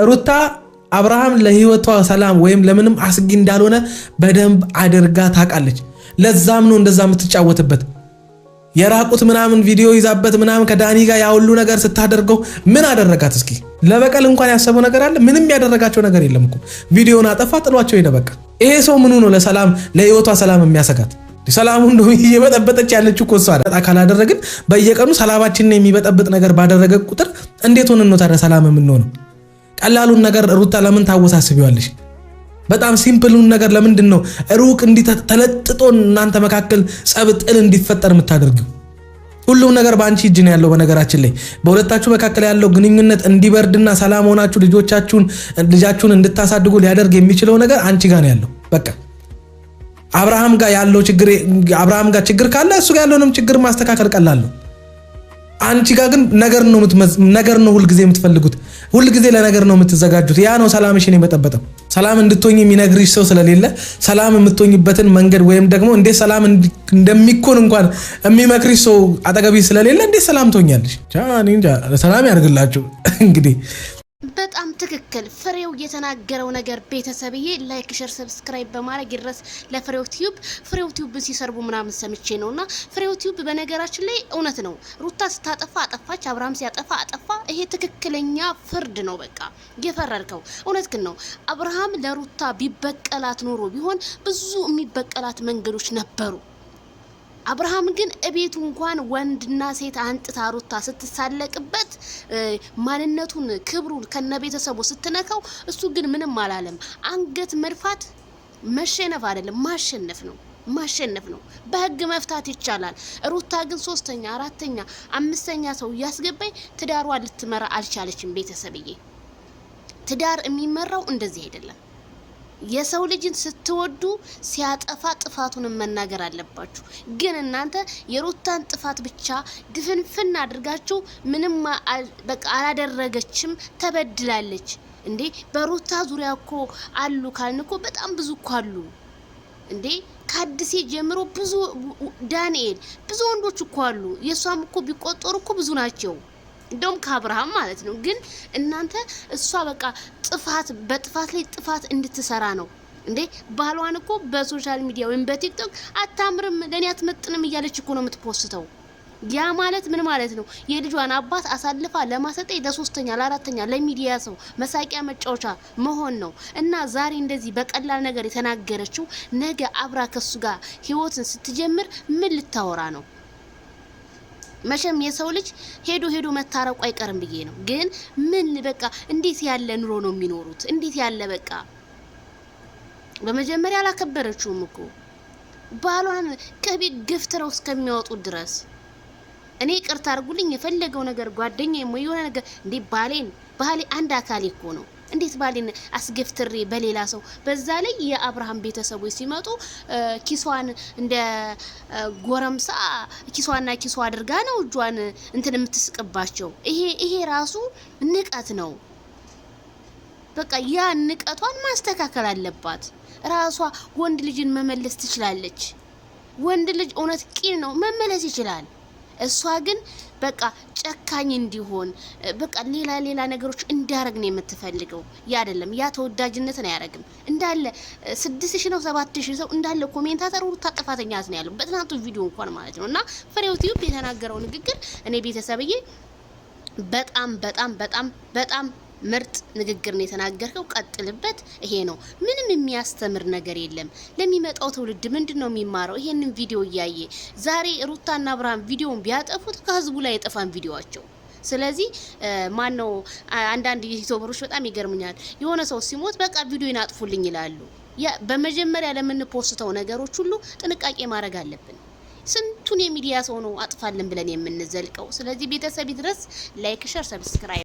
ሩታ አብርሃም ለህይወቷ ሰላም ወይም ለምንም አስጊ እንዳልሆነ በደንብ አድርጋ ታውቃለች። ለዛም ነው እንደዛ የምትጫወትበት። የራቁት ምናምን ቪዲዮ ይዛበት ምናምን ከዳኒ ጋር ያውሉ ነገር ስታደርገው ምን አደረጋት? እስኪ ለበቀል እንኳን ያሰበው ነገር አለ? ምንም ያደረጋቸው ነገር የለም እኮ። ቪዲዮውን አጠፋ፣ ጥሏቸው ሄደ። በቃ ይሄ ሰው ምኑ ነው ለሰላም ለህይወቷ ሰላም የሚያሰጋት? ሰላሙ እንደው እየበጠበጠች ያለችው እኮ እሷ አይደል? ካላደረግን በየቀኑ ሰላማችንን የሚበጠብጥ ነገር ባደረገ ቁጥር እንዴት ሆነን ነው ታዲያ ሰላም የምንሆነው? ቀላሉን ነገር ሩታ ለምን ታወሳስቢዋለሽ? በጣም ሲምፕሉን ነገር ለምንድን ነው ሩቅ እንዲ ተለጥጦ እናንተ መካከል ጸብጥል እንዲፈጠር የምታደርጊው? ሁሉም ነገር ባንቺ እጅ ነው ያለው። በነገራችን ላይ በሁለታችሁ መካከል ያለው ግንኙነት እንዲበርድና ሰላም ሆናችሁ ልጃችሁን እንድታሳድጉ ሊያደርግ የሚችለው ነገር አንቺ ጋር ነው ያለው። በቃ አብርሃም ጋር ችግር ካለ እሱ ጋር ያለውንም ችግር ማስተካከል ቀላል ነው። አንቺ ጋር ግን ነገር ነው ሁሉ ጊዜ የምትፈልጉት፣ ሁሉ ጊዜ ለነገር ነው የምትዘጋጁት። ያ ነው ሰላምሽን የመጠበጠው። ሰላም እንድትሆኚ የሚነግርሽ ሰው ስለሌለ ሰላም የምትሆኚበትን መንገድ ወይም ደግሞ እንዴት ሰላም እንደሚኮን እንኳን የሚመክርሽ ሰው አጠገቢሽ ስለሌለ እንዴት ሰላም ትሆኛለሽ? ሰላም ያርግላችሁ እንግዲህ። በጣም ትክክል ፍሬው የተናገረው ነገር ቤተሰብዬ ላይክ ሼር ሰብስክራይብ በማድረግ ይድረስ ለፍሬው ቲዩብ ሲሰርቡ ምናምን ሰምቼ ነውና ፍሬው ቲዩብ በነገራችን ላይ እውነት ነው። ሩታ ስታጠፋ አጠፋች፣ አብርሃም ሲያጠፋ አጠፋ። ይሄ ትክክለኛ ፍርድ ነው። በቃ የፈረድከው እውነት ግን ነው። አብርሃም ለሩታ ቢበቀላት ኖሮ ቢሆን ብዙ የሚበቀላት መንገዶች ነበሩ። አብርሃም ግን እቤቱ እንኳን ወንድና ሴት አንጥታ ሩታ ስትሳለቅበት ማንነቱን ክብሩን ከነቤተሰቡ ስትነካው እሱ ግን ምንም አላለም። አንገት መድፋት መሸነፍ አይደለም ማሸነፍ ነው። በህግ መፍታት ይቻላል። ሩታ ግን 3ኛ 4ኛ 5ኛ ሰው እያስገባኝ ትዳሯን ልትመራ አልቻለችም። ቤተሰብዬ ትዳር የሚመራው እንደዚህ አይደለም። የሰው ልጅን ስትወዱ ሲያጠፋ ጥፋቱን መናገር አለባችሁ። ግን እናንተ የሩታን ጥፋት ብቻ ድፍንፍን አድርጋችሁ ምንም በቃ አላደረገችም ተበድላለች እንዴ? በሩታ ዙሪያ እኮ አሉ ካልንኮ በጣም ብዙ እኮ አሉ እንዴ? ከአዲስ ጀምሮ ብዙ ዳንኤል ብዙ ወንዶች እኮ አሉ። የሷም እኮ ቢቆጠሩ እኮ ብዙ ናቸው። እንደውም ከአብርሃም ማለት ነው። ግን እናንተ እሷ በቃ በጥፋት ላይ ጥፋት እንድትሰራ ነው እንዴ? ባሏን እኮ በሶሻል ሚዲያ ወይም በቲክቶክ አታምርም ለኔ አትመጥንም እያለች እኮ ነው የምትፖስተው። ያ ማለት ምን ማለት ነው? የልጇን አባት አሳልፋ ለማሰጠኝ ለ3ኛ ለ4ኛ ለሚዲያ ሰው መሳቂያ መጫወቻ መሆን ነው። እና ዛሬ እንደዚህ በቀላል ነገር የተናገረችው ነገ አብራ ከሱ ጋር ህይወትን ስትጀምር ምን ልታወራ ነው? መቼም የሰው ልጅ ሄዶ መታረቁ አይቀርም ብዬ ነው። ግን ምን በቃ እንዴት ያለ ኑሮ ነው የሚኖሩት? እንዴት ያለ በቃ በመጀመሪያ አላከበረችውም እኮ ባሏን ከቤት ገፍትረው እስከሚያወጡ ድረስ። እኔ ይቅርታ አድርጉልኝ የፈለገው ነገር ጓደኛዬ ወይ የሆነ ነገር እንዴ ባሌ አንድ አካል እኮ ነው። እንዴት ባሌን አስገፍትሬ በሌላ ሰው በዛ ላይ የአብርሃም ቤተሰቦች ሲመጡ ኪሷን እንደ ጎረምሳ ኪሷና ኪሷ አድርጋ ነው እጇን እንትን የምትስቅባቸው። ይሄ ራሱ ንቀት ነው። በቃ ያ ንቀቷን ማስተካከል አለባት። ራሷ ወንድ ልጅን መመለስ ትችላለች። ወንድ ልጅ እውነት ቂል ነው መመለስ ይችላል። እሷ ግን በቃ ጨካኝ እንዲሆን በቃ ሌላ ነገሮች እንዲያረግ ነው የምትፈልገው። ያ አይደለም፣ ያ ተወዳጅነትን አያረግም። እንዳለ 6000 ነው 7000 ሰው እንዳለ ኮሜንታተሩ ታጠፋተኛ ነው ያለው በትናንቱ ቪዲዮ እንኳን ማለት ነውና ፍሬው ቲዩብ የተናገረው ንግግር እኔ ቤተሰብዬ በጣም ምርጥ ንግግር ነው የተናገርከው። ቀጥልበት። ይሄ ነው ምንም የሚያስተምር ነገር የለም። ለሚመጣው ትውልድ ምንድነው የሚማረው? ይሄንን ቪዲዮ እያየ ዛሬ ሩታና አብርሃም ቪዲዮን ቢያጠፉት ከህዝቡ ላይ የጠፋን ቪዲዮአቸው። ስለዚህ ማነው አንዳንድ ዩቲዩበሮች በጣም ይገርሙኛል። የሆነ ሰው ሲሞት በቃ ቪዲዮን አጥፉልኝ ይላሉ። በመጀመሪያ ለምንፖስተው ነገሮች ሁሉ ጥንቃቄ ማድረግ አለብን። ስንቱን የሚዲያ ሰው ነው አጥፋልን ብለን የምንዘልቀው። ስለዚህ ቤተሰብ ድረስ ላይክ ሼር ሰብስክራይብ